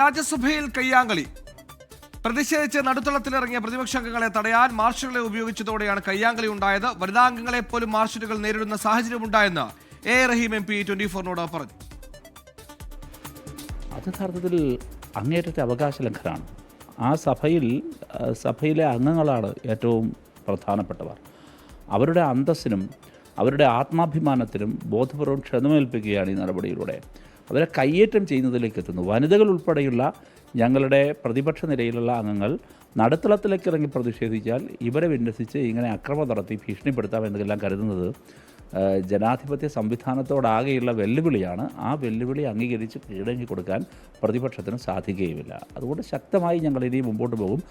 രാജ്യസഭയിൽ കയ്യാങ്കളി പ്രതിഷേധിച്ച് നടുത്തളത്തിലിറങ്ങിയ പ്രതിപക്ഷാംഗങ്ങളെ തടയാൻ മാർഷലുകളെ ഉപയോഗിച്ചതോടെയാണ് കയ്യാങ്കളി ഉണ്ടായത്. വനിതാംഗങ്ങളെ പോലും മാർഷലുകൾ നേരിടുന്ന സാഹചര്യമുണ്ടായെന്ന് എ റഹീം MP 24നോട് പറഞ്ഞു. അത് യഥാർത്ഥത്തിൽ അങ്ങേറ്റത്തെ അവകാശ ലംഘനമാണ്. ആ സഭയിലെ അംഗങ്ങളാണ് ഏറ്റവും പ്രധാനപ്പെട്ടവർ. അവരുടെ അന്തസ്സിനും അവരുടെ ആത്മാഭിമാനത്തിനും ബോധപൂർവം ക്ഷതമേൽപ്പിക്കുകയാണ് ഈ നടപടിയിലൂടെ. അവരെ കയ്യേറ്റം ചെയ്യുന്നതിലേക്ക് എത്തുന്നു. വനിതകൾ ഉൾപ്പെടെയുള്ള ഞങ്ങളുടെ പ്രതിപക്ഷ നിരയിലുള്ള അംഗങ്ങൾ നടുത്തളത്തിലേക്ക് ഇറങ്ങി പ്രതിഷേധിച്ചാൽ ഇവരെ വിന്യസിച്ച് ഇങ്ങനെ അക്രമം നടത്തി ഭീഷണിപ്പെടുത്താമെന്നെല്ലാം കരുതുന്നത് ജനാധിപത്യ സംവിധാനത്തോടാകെയുള്ള വെല്ലുവിളിയാണ്. ആ വെല്ലുവിളി അംഗീകരിച്ച് കീഴടങ്ങി കൊടുക്കാൻ പ്രതിപക്ഷത്തിന് സാധിക്കുകയുമില്ല. അതുകൊണ്ട് ശക്തമായി ഞങ്ങൾ ഇനി മുമ്പോട്ട് പോകും.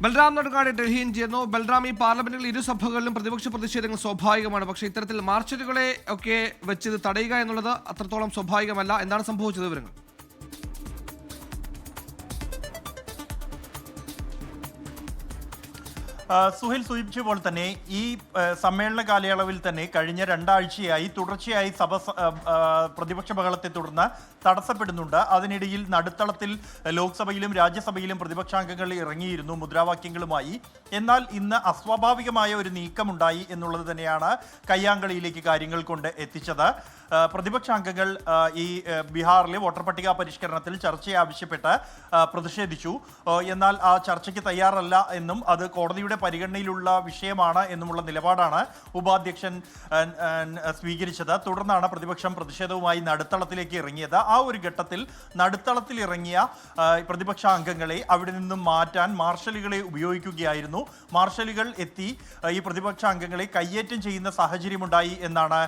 ബൽറാം നടുങ്ങാട് ഡൽഹിയിൽ ചേർന്നു. ബൽറാം, ഈ പാർലമെന്റിൽ ഇരുസഭകളിലും പ്രതിപക്ഷ പ്രതിഷേധങ്ങൾ സ്വാഭാവികമാണ്. പക്ഷേ ഇത്തരത്തിൽ മാർഷലുകളെ ഒക്കെ വെച്ച് ഇത് തടയുക എന്നുള്ളത് അത്രത്തോളം സ്വാഭാവികമല്ല. എന്താണ് സംഭവിച്ചത്? വിവരങ്ങൾ. സുഹേൽ സൂചിപ്പിച്ച പോലെ തന്നെ ഈ സമ്മേളന കാലയളവിൽ തന്നെ കഴിഞ്ഞ രണ്ടാഴ്ചയായി തുടർച്ചയായി സഭ പ്രതിപക്ഷ ബഹളത്തെ തുടർന്ന് തടസ്സപ്പെടുന്നുണ്ട്. അതിനിടയിൽ നടുത്തളത്തിൽ ലോക്സഭയിലും രാജ്യസഭയിലും പ്രതിപക്ഷാംഗങ്ങൾ ഇറങ്ങിയിരുന്നു മുദ്രാവാക്യങ്ങളുമായി. എന്നാൽ ഇന്ന് അസ്വാഭാവികമായ ഒരു നീക്കമുണ്ടായി എന്നുള്ളത് തന്നെയാണ് കയ്യാങ്കളിയിലേക്ക് കാര്യങ്ങൾ കൊണ്ട് എത്തിച്ചത്. പ്രതിപക്ഷാംഗങ്ങൾ ഈ ബീഹാറിലെ വോട്ടർ പട്ടിക പരിഷ്കരണത്തിൽ ചർച്ച ആവശ്യപ്പെട്ട് പ്രതിഷേധിച്ചു. എന്നാൽ ആ ചർച്ചയ്ക്ക് തയ്യാറല്ല എന്നും അത് കോടതിയുടെ പരിഗണനയിലുള്ള വിഷയമാണ് എന്നുമുള്ള നിലപാടാണ് ഉപാധ്യക്ഷൻ സ്വീകരിച്ചത്. തുടർന്നാണ് പ്രതിപക്ഷം പ്രതിഷേധവുമായി നടുത്തളത്തിലേക്ക് ഇറങ്ങിയത്. ആ ഒരു ഘട്ടത്തിൽ നടുത്തളത്തിൽ ഇറങ്ങിയ പ്രതിപക്ഷ അംഗങ്ങളെ അവിടെ നിന്നും മാറ്റാൻ മാർഷലുകളെ ഉപയോഗിക്കുകയായിരുന്നു. മാർഷലുകൾ എത്തി ഈ പ്രതിപക്ഷ അംഗങ്ങളെ കയ്യേറ്റം ചെയ്യുന്ന സാഹചര്യമുണ്ടായി എന്നാണ്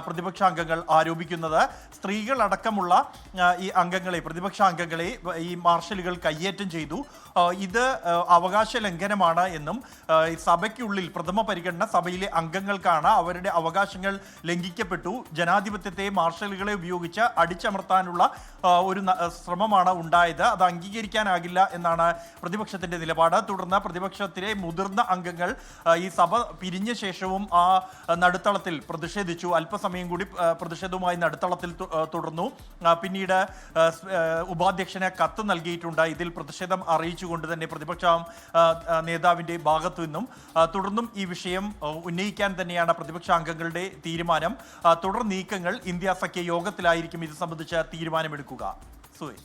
പ്രതിപക്ഷ അംഗങ്ങൾ ആരോപിക്കുന്നത്. സ്ത്രീകൾ അടക്കമുള്ള ഈ അംഗങ്ങളെ പ്രതിപക്ഷ അംഗങ്ങളെ ഈ മാർഷലുകൾ കയ്യേറ്റം ചെയ്തു. ഇത് അവകാശ ലംഘനമാണ് എന്നും സഭയ്ക്കുള്ളിൽ പ്രഥമ പരിഗണന സഭയിലെ അംഗങ്ങൾക്കാണ്, അവരുടെ അവകാശങ്ങൾ ലംഘിക്കപ്പെട്ടു, ജനാധിപത്യത്തെ മാർഷലുകളെ ഉപയോഗിച്ച് അടിച്ചമർത്താനുള്ള ഒരു ശ്രമമാണ് ഉണ്ടായത്, അത് അംഗീകരിക്കാനാകില്ല എന്നാണ് പ്രതിപക്ഷത്തിന്റെ നിലപാട്. തുടർന്ന് പ്രതിപക്ഷത്തിലെ മുതിർന്ന അംഗങ്ങൾ ഈ സഭ പിരിഞ്ഞ ശേഷവും ആ നടുത്തളത്തിൽ പ്രതിഷേധിച്ചു. അല്പസമയം കൂടി പ്രതിഷേധവുമായി നടുത്തളത്തിൽ തുടർന്നു. പിന്നീട് ഉപാധ്യക്ഷന് കത്ത് നൽകിയിട്ടുണ്ട്. ഇതിൽ പ്രതിഷേധം അറിയിച്ചുകൊണ്ട് തന്നെ പ്രതിപക്ഷ നേതാവിന്റെ ഭാഗത്തു നിന്നും തുടർന്നും ഈ വിഷയം ഉന്നയിക്കാൻ തന്നെയാണ് പ്രതിപക്ഷ അംഗങ്ങളുടെ തീരുമാനം. തുടർ നീക്കങ്ങൾ ഇന്ത്യ സഖ്യ യോഗത്തിലായിരിക്കും ഇത് സംബന്ധിച്ച തീരുമാനമെടുക്കുക. സുഹേൽ.